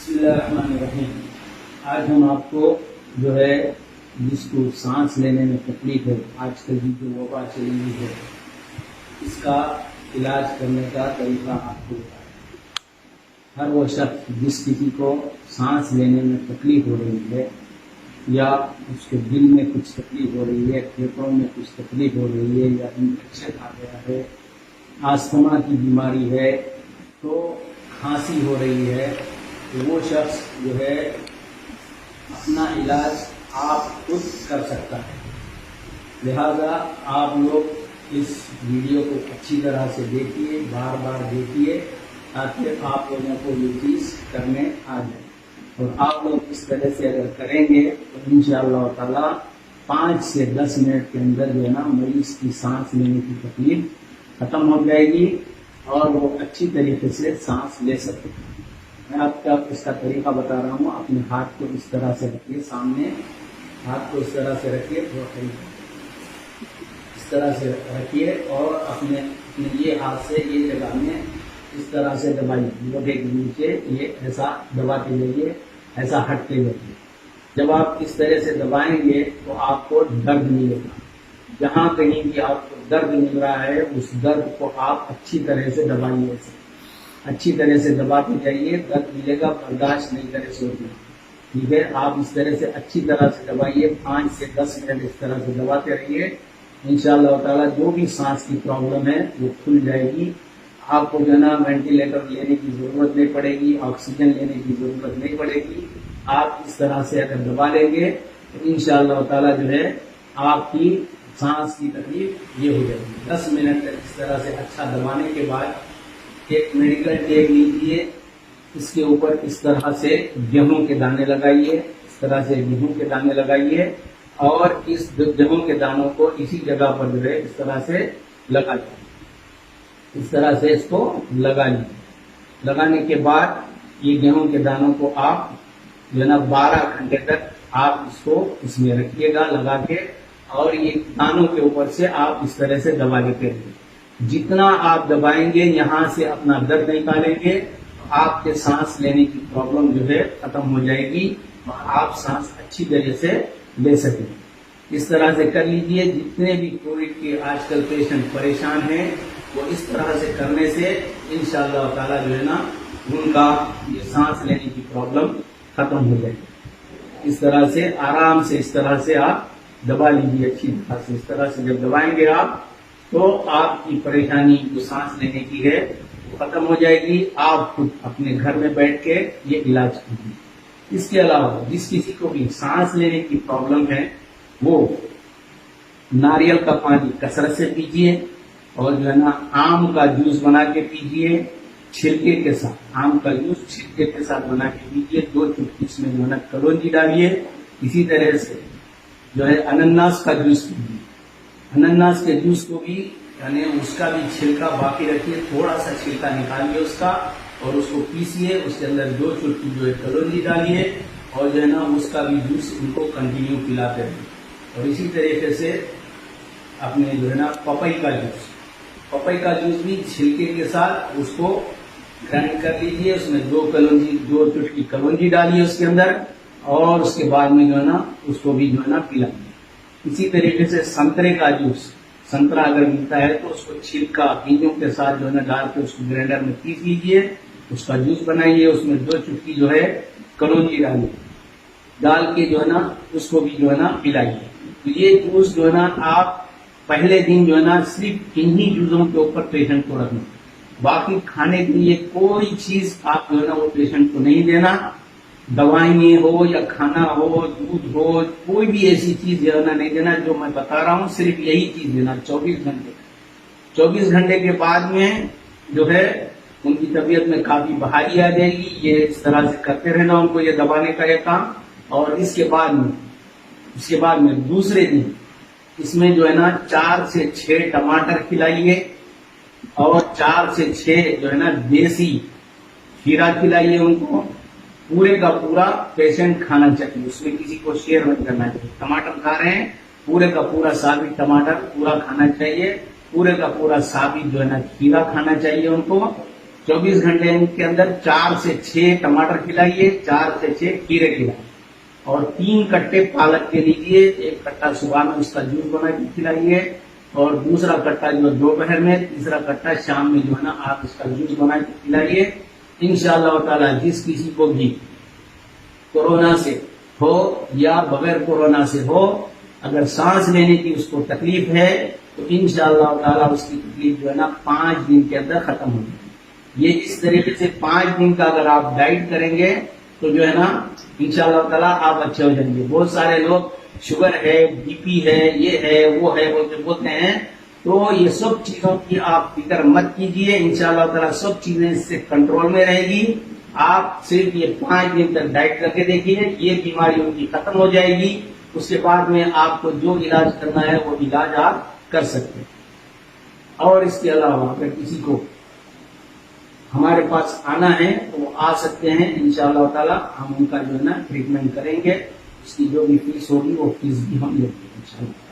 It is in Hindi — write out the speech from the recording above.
बिस्मिल्लाहिर्रहमानिर्रहीम। आज हम आपको जो है जिसको सांस लेने में तकलीफ है, आजकल की जो वबा चली हुई है, इसका इलाज करने का तरीका आपको बताएं। हर वो शख्स जिस किसी को सांस लेने में तकलीफ हो रही है या उसके दिल में कुछ तकलीफ हो रही है, फेफड़ों में कुछ तकलीफ हो रही है या इन्फेक्शन आ गया है, आस्थमा की बीमारी है, तो खांसी हो रही है, तो वो शख्स जो है अपना इलाज आप खुद कर सकता है। लिहाजा आप लोग इस वीडियो को अच्छी तरह से देखिए, बार बार देखिए, ताकि आप लोगों को ये चीज़ करने आ जाए। और आप लोग इस तरह से अगर करेंगे तो इंशाअल्लाह ताला 5 से 10 मिनट के अंदर जो है ना मरीज की सांस लेने की तकलीफ खत्म हो जाएगी और वो अच्छी तरीके से सांस ले सकते हैं। मैं आपका इसका तरीका बता रहा हूँ। अपने हाथ को इस तरह से रखिए, सामने हाथ को इस तरह से रखिए, थोड़ा इस तरह से रखिए और अपने ये हाथ से ये जगह में इस तरह से दबाइए, लोहे के नीचे ये ऐसा दबाते जाइए, ऐसा हटते जाइए। जब आप इस तरह से दबाएंगे तो आपको दर्द मिलेगा। जहाँ कहीं भी आपको दर्द मिल रहा है उस दर्द को आप अच्छी तरह से दबाइए, अच्छी तरह से दबाते जाइए, दर्द मिलेगा, बर्दाश्त नहीं करे सोचना, ठीक है। आप इस तरह से अच्छी तरह से दबाइए, 5 से 10 मिनट इस तरह से दबाते रहिए। इंशाअल्लाह ताला जो भी सांस की प्रॉब्लम है वो खुल जाएगी। आपको जो है ना वेंटिलेटर लेने की जरूरत नहीं पड़ेगी, ऑक्सीजन लेने की जरूरत नहीं पड़ेगी। आप इस तरह से अगर दबा लेंगे तो इंशाअल्लाह ताला जो है आपकी सांस की तकलीफ ये हो जाएगी। 10 मिनट तक इस तरह से अच्छा दबाने के बाद एक मेडिकल टेप लीजिए, इसके ऊपर इस तरह से गेहूं के दाने लगाइए, इस तरह से गेहूं के दाने लगाइए और इस गेहूं के दानों को इसी जगह पर जो है इस तरह से लगा लीजिए, इस तरह से इसको लगा लीजिए। लगाने के बाद ये गेहूं के दानों को आप जो है ना 12 घंटे तक आप इसको इसमें रखिएगा लगा के, और ये दानों के ऊपर से आप इस तरह से दबा लेते रहिए। जितना आप दबाएंगे, यहाँ से अपना दर्द निकालेंगे, आपके सांस लेने की प्रॉब्लम जो है खत्म हो जाएगी और आप सांस अच्छी तरह से ले सकेंगे। इस तरह से कर लीजिए। जितने भी कोविड के आजकल पेशेंट परेशान हैं वो इस तरह से करने से इंशाअल्लाह ताला जो है ना उनका ये सांस लेने की प्रॉब्लम खत्म हो जाएगी। इस तरह से आराम से इस तरह से आप दबा लीजिए अच्छी तरह से। इस तरह से जब दबाएंगे आप तो आपकी परेशानी जो सांस लेने की है वो खत्म हो जाएगी। आप खुद अपने घर में बैठ के ये इलाज कीजिए। इसके अलावा जिस किसी को भी सांस लेने की प्रॉब्लम है वो नारियल का पानी कसरत से पीजिए और जो है ना आम का जूस बना के पीजिए छिलके के साथ। आम का जूस छिलके के साथ बना के पीजिए। 2 चुटकी इसमें जो है ना कलौंजी डालिए। इसी तरह से जो है अनानास का जूस पीजिए। अनानास के जूस को भी यानी उसका भी छिलका बाकी रखिए, थोड़ा सा छिलका निकालिए उसका और उसको पीसिए। उसके अंदर 2 चुटकी जो है कलौंजी डालिए और जो है ना उसका भी जूस उनको कंटिन्यू पिलाते रहिए। और इसी तरीके से अपने जो है ना पपई का जूस भी छिलके के साथ उसको ग्राइंड कर लीजिए। उसमें 2 चुटकी कलौंजी डालिए उसके अंदर और उसके बाद में जो है ना उसको भी जो है ना पिलाइए। इसी तरीके से संतरे का जूस, संतरा अगर मिलता है तो उसको छिलका बीजों के साथ जो है ना डाल के उसको ग्राइंडर में पीस लीजिए, उसका जूस बनाइए। उसमें 2 चुटकी जो है कलौंजी डालिए, डाल के जो है ना उसको भी जो है ना पिलाइए। तो ये जूस जो है ना आप पहले दिन जो है ना सिर्फ इन्हीं जूसों के ऊपर पेशेंट को रखना। बाकी खाने के लिए कोई चीज आप जो है ना वो पेशेंट को नहीं देना। दवाई हो या खाना हो, दूध हो, कोई भी ऐसी चीज जो है ना नहीं देना। जो मैं बता रहा हूँ सिर्फ यही चीज देना 24 घंटे के बाद में जो है उनकी तबीयत में काफी बहाली आ जाएगी। ये इस तरह से करते रहना उनको, ये दबाने का ये काम। और इसके बाद में दूसरे दिन इसमें जो है ना 4 से 6 टमाटर खिलाइए और 4 से 6 जो है ना देसी खीरा खिलाइए उनको। पूरे का पूरा पेशेंट खाना चाहिए, उसमें किसी को शेयर मत करना चाहिए। टमाटर खा रहे हैं, पूरे का पूरा साबित टमाटर पूरा खाना चाहिए। पूरे का पूरा साबित जो है ना खीरा खाना चाहिए उनको। 24 घंटे के अंदर 4 से 6 टमाटर खिलाइए, 4 से 6 खीरे खिलाइए और 3 कट्टे पालक के लीजिए। 1 कट्टा सुबह में उसका जूस बना के खिलाइए और दूसरा कट्टा जो है दोपहर में, तीसरा कट्टा शाम में जो है ना आप इसका जूस बना के खिलाइए। इंशाअल्लाह ताला जिस किसी को भी कोरोना से हो या बगैर कोरोना से हो, अगर सांस लेने की उसको तकलीफ है तो इंशाअल्लाह ताला उसकी तकलीफ जो है ना 5 दिन के अंदर खत्म हो जाएगी। ये इस तरीके से 5 दिन का अगर आप डाइट करेंगे तो जो है ना इंशाअल्लाह ताला आप अच्छे हो जाएंगे। बहुत सारे लोग शुगर है, बीपी है, ये है, वो है बोलते हैं, तो ये सब चीजों की आप फिक्र मत कीजिए। इंशाअल्लाह ताला सब चीजें इससे कंट्रोल में रहेगी। आप सिर्फ ये 5 दिन तक डाइट करके देखिए, ये बीमारी उनकी खत्म हो जाएगी। उसके बाद में आपको जो इलाज करना है वो इलाज आप कर सकते हैं। और इसके अलावा अगर किसी को हमारे पास आना है तो वो आ सकते हैं। इंशाअल्लाह ताला हम उनका जो है ना ट्रीटमेंट करेंगे। उसकी जो भी फीस होगी वो फीस भी हम लेते हैं इंशाअल्लाह।